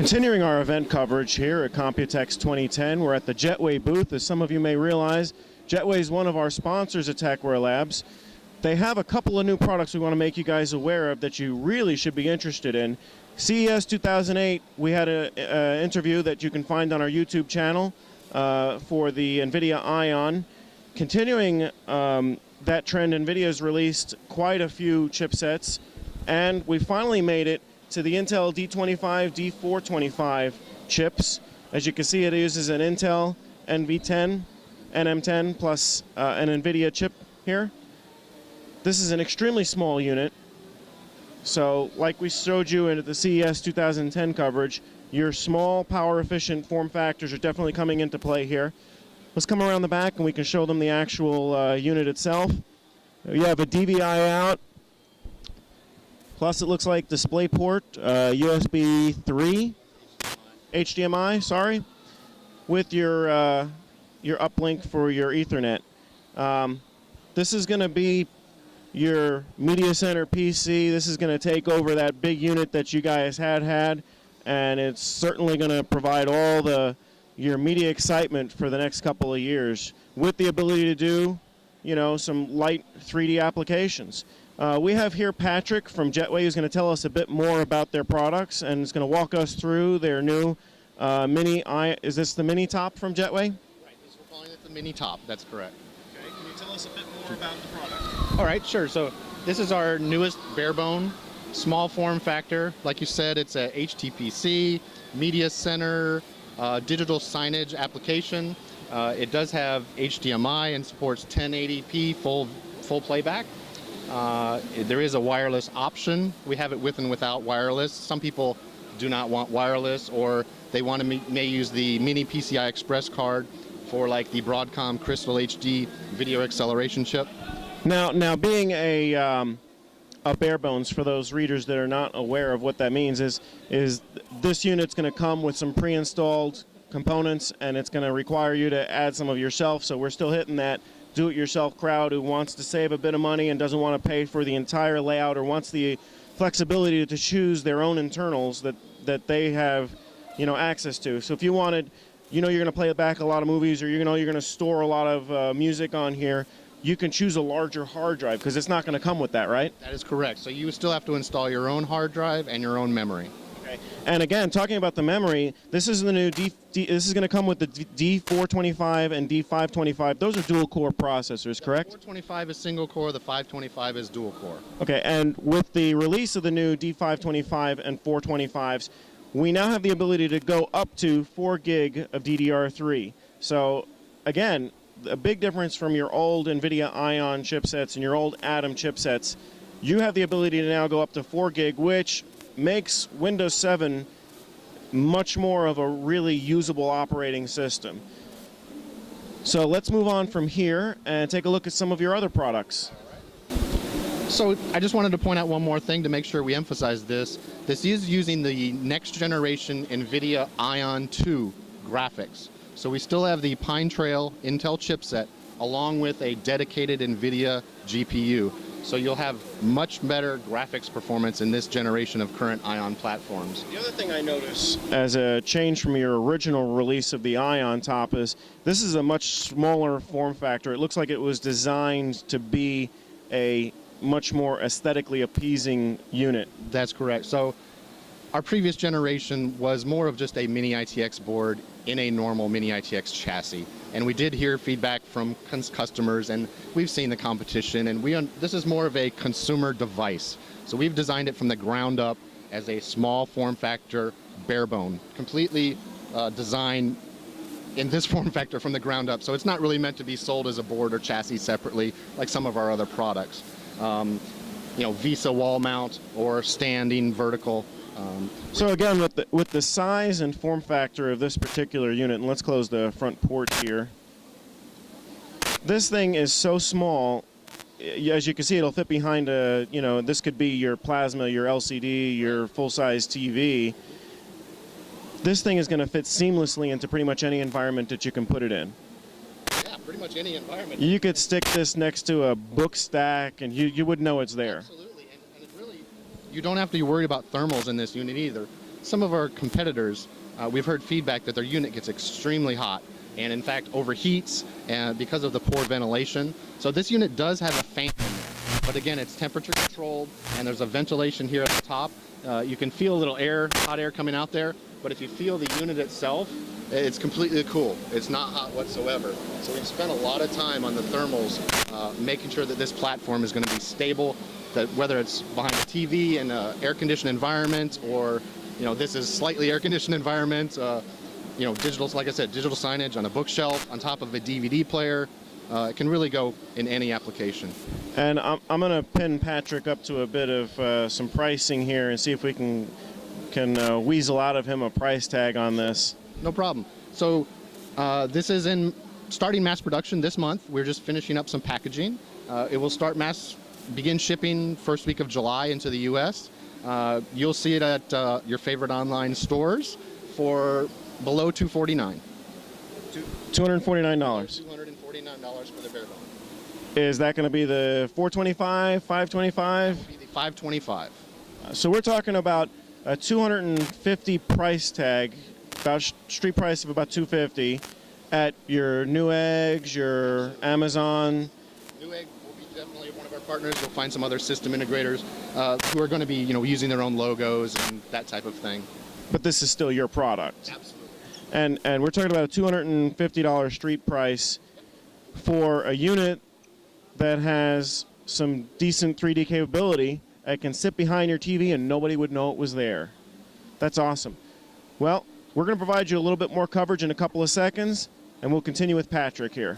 Continuing our event coverage here at Computex 2010, we're at the Jetway booth. As some of you may realize, Jetway is one of our sponsors at TechWare Labs. They have a couple of new products we want to make you guys aware of that you really should be interested in. CES 2008, we had an interview that you can find on our YouTube channel for the NVIDIA Ion. Continuing that trend, NVIDIA has released quite a few chipsets, and we finally made it to the Intel D425, D525 chips. As you can see, it uses an Intel NV10, NM10 plus an NVIDIA chip here. This is an extremely small unit. So like we showed you in the CES 2010 coverage, your small, power-efficient form factors are definitely coming into play here. Let's come around the back and we can show them the actual unit itself. You have a DVI out. Plus, it looks like DisplayPort, USB 3, HDMI, sorry, with your uplink for your Ethernet. This is going to be your media center PC. This is going to take over that big unit that you guys had, and it's certainly going to provide all your media excitement for the next couple of years, with the ability to do, you know, some light 3D applications. We have here Patrick from Jetway who's going to tell us a bit more about their products and is going to walk us through their new is this the mini top from Jetway? Right, we're calling it the mini top, that's correct. Okay, can you tell us a bit more about the product? All right, sure. So this is our newest barebone, small form factor. Like you said, it's a HTPC, media center, digital signage application. It does have HDMI and supports 1080p full playback. There is a wireless option. We have it with and without wireless. Some people do not want wireless, or they want to may use the mini PCI Express card for like the Broadcom Crystal HD video acceleration chip. Now being a bare bones, for those readers that are not aware of what that means, is this unit's going to come with some pre-installed components, and it's going to require you to add some of yourself. So we're still hitting that do-it-yourself crowd who wants to save a bit of money and doesn't want to pay for the entire layout, or wants the flexibility to choose their own internals that they have, you know, access to. So if you wanted, you know, you're going to play back a lot of movies, or you're going to store a lot of music on here, you can choose a larger hard drive because it's not going to come with that, right? That is correct. So you still have to install your own hard drive and your own memory. Okay. And again, talking about the memory, this is the new this is going to come with the D425 and D525. Those are dual-core processors, correct? The 425 is single core. The 525 is dual core. Okay. And with the release of the new D525 and 425s, we now have the ability to go up to 4 gig of DDR3. So again, a big difference from your old NVIDIA Ion chipsets and your old Atom chipsets. You have the ability to now go up to 4 gig, which makes Windows 7 much more of a really usable operating system. So let's move on from here and take a look at some of your other products. So I just wanted to point out one more thing to make sure we emphasize this. This is using the next generation NVIDIA Ion 2 graphics. So we still have the Pine Trail Intel chipset along with a dedicated NVIDIA GPU. So you'll have much better graphics performance in this generation of current Ion platforms. The other thing I notice as a change from your original release of the Ion top is this is a much smaller form factor. It looks like it was designed to be a much more aesthetically appeasing unit. That's correct. So our previous generation was more of just a mini ITX board in a normal mini ITX chassis. And we did hear feedback from customers, and we've seen the competition, and this is more of a consumer device. So we've designed it from the ground up as a small form factor barebone, completely designed in this form factor from the ground up. So it's not really meant to be sold as a board or chassis separately like some of our other products. You know, Visa wall mount or standing vertical. So again, with the size and form factor of this particular unit, and let's close the front port here. This thing is so small, as you can see, it'll fit behind a, you know, this could be your plasma, your LCD, your full-size TV. This thing is going to fit seamlessly into pretty much any environment that you can put it in. Yeah, pretty much any environment. You could stick this next to a book stack, and you wouldn't know it's there. Absolutely, and it really, you don't have to be worried about thermals in this unit either. some of our competitors, we've heard feedback that their unit gets extremely hot and in fact overheats because of the poor ventilation. So this unit does have a fan in there, but again, it's temperature controlled and there's a ventilation here at the top. You can feel a little hot air coming out there, but if you feel the unit itself, it's completely cool. It's not hot whatsoever. So we've spent a lot of time on the thermals, making sure that this platform is going to be stable, that whether it's behind a TV in an air-conditioned environment or, this is slightly air-conditioned environment, digital, like I said, digital signage on a bookshelf, on top of a DVD player. It can really go in any application. And I'm going to pin Patrick up to a bit of some pricing here and see if we can weasel out of him a price tag on this. No problem. So this is starting mass production this month. We're just finishing up some packaging. It will begin shipping first week of July into the U.S. You'll see it at your favorite online stores for below $249. $249. $249 for the bare bone. Is that going to be the 425, 525? It'll be the 525. So we're talking about a 250 price tag, about street price of about 250 at your Newegg's, your Amazon. Newegg will be definitely one of our partners. You'll find some other system integrators who are going to be, using their own logos and that type of thing. But this is still your product. Absolutely. And we're talking about a $250 street price for a unit that has some decent 3D capability. It can sit behind your TV and nobody would know it was there. That's awesome. Well, we're going to provide you a little bit more coverage in a couple of seconds, and we'll continue with Patrick here.